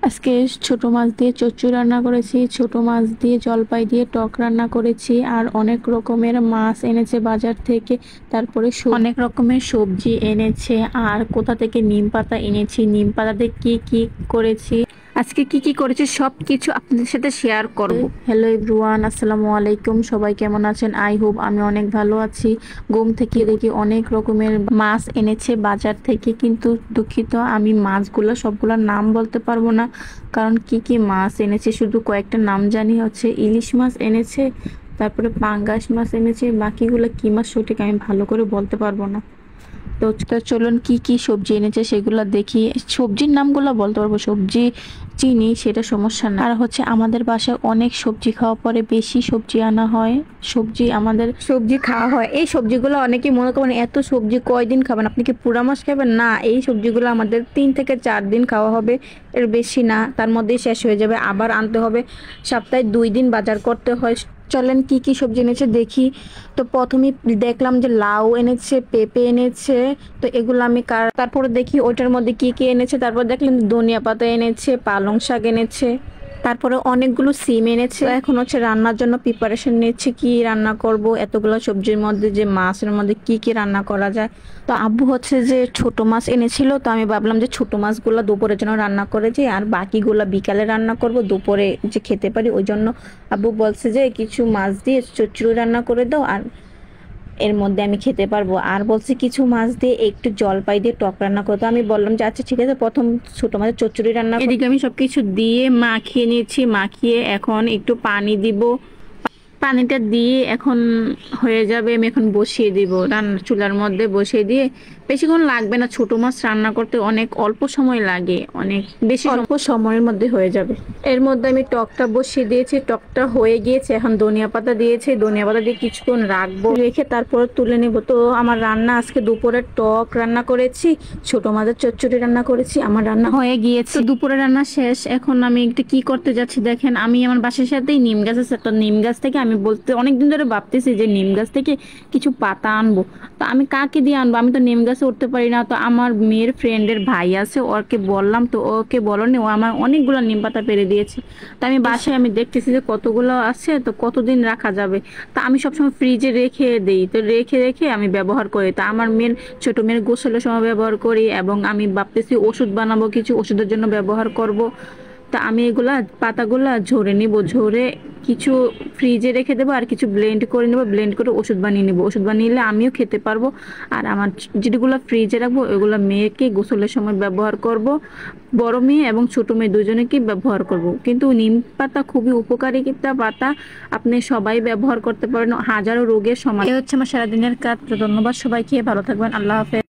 আজকে ছোট মাছ দিয়ে চচ্চড়ি রান্না করেছি, ছোট মাছ দিয়ে জলপাই দিয়ে টক রান্না করেছি, আর অনেক রকমের মাছ এনেছে বাজার থেকে। তারপরে অনেক রকমের সবজি এনেছে, আর কোথা থেকে নিম পাতা এনেছি, নিম পাতাতে কি কি করেছি, আজকে কি কি করেছি সব কিছু আপনাদের সাথে শেয়ার করব। হ্যালো এভরিওয়ান, আসসালামু আলাইকুম। সবাই কেমন আছেন? আই হোপ আমি অনেক ভালো আছি। ঘুম থেকে দেখি অনেক রকমের মাছ এনেছে বাজার থেকে, কিন্তু দুঃখিত আমি মাছগুলো সবগুলোর নাম বলতে পারবো না, কারণ কি কি মাছ এনেছে শুধু কয়েকটা নাম জানি। হচ্ছে ইলিশ মাছ এনেছে, তারপরে পাঙ্গাস মাছ এনেছে, বাকিগুলো কি মাছ সঠিক আমি ভালো করে বলতে পারবো না। তো চলুন কি কি সবজি এনেছে সেগুলো দেখি। সবজির নামগুলো বলতে পারবো, সবজি চিনি সেটা সমস্যা না। আর হচ্ছে আমাদের বাসায় অনেক সবজি খাওয়া পরে বেশি সবজি আনা হয়, আমাদের সবজি খাওয়া হয়। এই সবজিগুলো অনেকেই মনে করেন এত সবজি কয়দিন খাবেন, আপনি কি পুরা মাস খাবেন? না, এই সবজিগুলো আমাদের 3 থেকে 4 দিন খাওয়া হবে, এর বেশি না। তার মধ্যেই শেষ হয়ে যাবে, আবার আনতে হবে। সপ্তাহে 2 দিন বাজার করতে হয়। চলেন কি কি সবজি এনেছে দেখি। তো প্রথমেই দেখলাম যে লাউ এনেছে, পেঁপে এনেছে। তো এগুলো আমি তারপরে দেখি ওইটার মধ্যে কি কি এনেছে। তারপর দেখলাম ধনিয়া পাতা এনেছে, পালং শাক এনেছে, তারপরে অনেকগুলো সিম এনেছে। এখন হচ্ছে রান্নার জন্য প্রিপারেশন নিচ্ছে, কি রান্না করব। এতগুলো সবজির মধ্যে যে মাছের মধ্যে কি কি রান্না করা যায়। তো আব্বু হচ্ছে যে ছোট মাছ এনেছিল, তো আমি ভাবলাম যে ছোট মাছগুলো দুপুরের জন্য রান্না করেছি, আর বাকিগুলো বিকালে রান্না করব, দুপুরে যে খেতে পারি। ওই জন্য আব্বু বলছে যে কিছু মাছ দিয়ে চচ্চড়ি রান্না করে দাও, আর এর মধ্যে আমি খেতে পারবো। আর বলছে কিছু মাছ দিয়ে একটু জলপাই দিয়ে টক রান্না করতে। আমি বললাম যে আচ্ছা ঠিক আছে, প্রথম ছোট মাছের চচ্চড়ি রান্না। এদিকে আমি সবকিছু দিয়ে মাখিয়ে নিয়েছি, মাখিয়ে এখন একটু পানি দিব। পানিটা দিয়ে এখন হয়ে যাবে, আমি এখন বসিয়ে দিব রান্না, চুলার মধ্যে বসিয়ে দিয়ে। বেশিক্ষণ লাগবে না, ছোট মাছ রান্না করতে অনেক অল্প সময় লাগে, অনেক বেশি অল্প সময়ের মধ্যে হয়ে যাবে। এর মধ্যে আমি টকটা বসিয়ে দিয়েছি, টকটা হয়ে গিয়েছে। এখন ধনিয়া পাতা দিয়েছি, ধনিয়া পাতা দিয়ে কিছুক্ষণ রাখবো, রেখে তারপর তুলে নেব। তো আমার রান্না আজকে দুপুরে টক রান্না করেছি, ছোট মাছের চচ্চড়ি রান্না করেছি, আমার রান্না হয়ে গিয়েছে। দুপুরে রান্না শেষ। এখন আমি একটু কি করতে যাচ্ছি দেখেন। আমি আমার বাসার সাথেই নিম গাছ আছে, তো নিম গাছ থেকে আমি বলতে অনেকদিন ধরে ভাবতেছি যে নিম গাছ থেকে কিছু পাতা আনবো। তো আমি কাকে দিয়ে আনবো, আমি তো নিম গাছে উঠতে পারি না। তো আমার মেয়ের ফ্রেন্ডের ভাই আছে, ওকে বললাম, তো ওকে বলনি, ও আমার অনেকগুলো নিম পাতা পেরে দিয়েছে। তো আমি বাসায় আমি দেখতেছি যে কতগুলো আছে, তো কতদিন রাখা যাবে। তা আমি সবসময় ফ্রিজে রেখে দিই, তো রেখে রেখে আমি ব্যবহার করি। তা আমার মেয়ের ছোট মেয়ের গোসলের সময় ব্যবহার করি, এবং আমি ভাবতেছি ওষুধ বানাবো, কিছু ওষুধের জন্য ব্যবহার করব। তা আমি এগুলা পাতাগুলা ঝরে নিব, ঝরে কিছু ফ্রিজে রেখে দেবো, আর কিছু ব্লেন্ড করে নেবো, ব্লেন্ড করে ওষুধ বানিয়ে নেবো। ওষুধ বানিয়ে নিলে আমিও খেতে পারবো, আর আমার যেগুলো ফ্রিজে রাখবো ওইগুলো মেয়েকে গোসলের সময় ব্যবহার করব। বড় মেয়ে এবং ছোট মেয়ে দুজনেকেই ব্যবহার করব। কিন্তু নিম পাতা খুবই উপকারী একটা পাতা, আপনি সবাই ব্যবহার করতে পারেন, হাজারো রোগের সমাধান। এই হচ্ছে আমার সারাদিনের কাজ। ধন্যবাদ সবাইকে, ভালো থাকবেন, আল্লাহ হাফেজ।